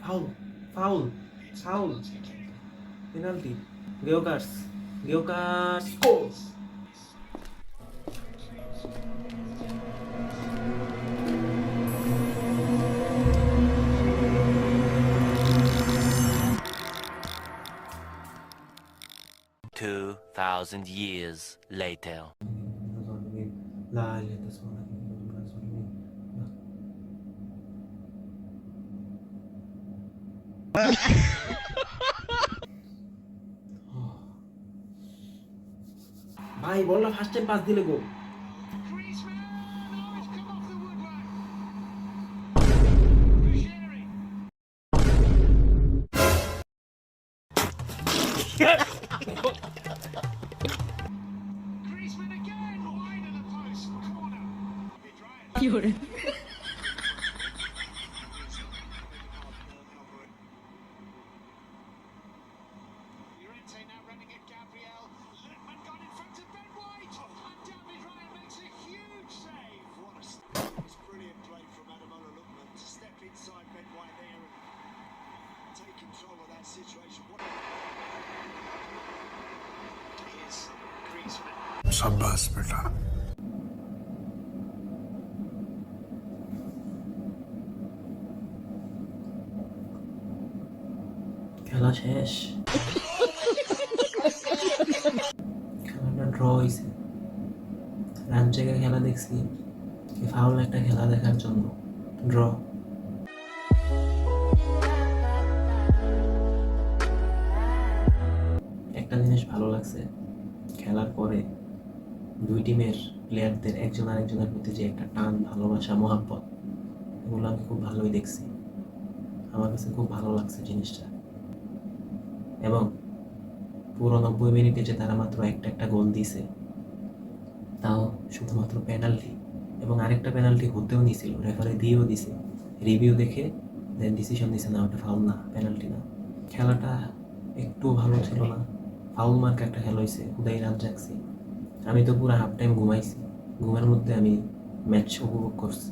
Foul foul foul penalty গেওকার্স গেওকার্স score 2,000 years later. لا إله إلا الله ভাই বললা ফার্স্ট টাইম পাস দিলে গো शाबाश बेटा খেলা শেষ খেলাটা ড্র হয়েছে রান জায়গায় খেলা দেখছি ফাউল একটা খেলা দেখার জন্য ড্র একটা জিনিস ভালো লাগছে খেলার পরে দুই টিমের প্লেয়ারদের একজন আরেকজনের প্রতি যে একটা টান ভালোবাসা মহাব্বত এগুলো আমি খুব ভালোই দেখছি আমার কাছে খুব ভালো লাগছে জিনিসটা এবং পুরো 90 মিনিটে যে তারা মাত্র একটা গোল দিয়েছে তাও শুধুমাত্র পেনাল্টি এবং আরেকটা পেনাল্টি হতেও নিয়েছিল রেফারি দিয়েও দিছে রিভিউ দেখে দেন ডিসিশন দিছে না ওটা ফাউল না পেনাল্টি না খেলাটা একটু ভালো ছিল না ফাউল মার্ক একটা খেলা হয়েছে খুদাই রান জাগছি আমি তো পুরো হাফ টাইম ঘুমাইছি ঘুমের মধ্যে আমি ম্যাচ উপভোগ করছি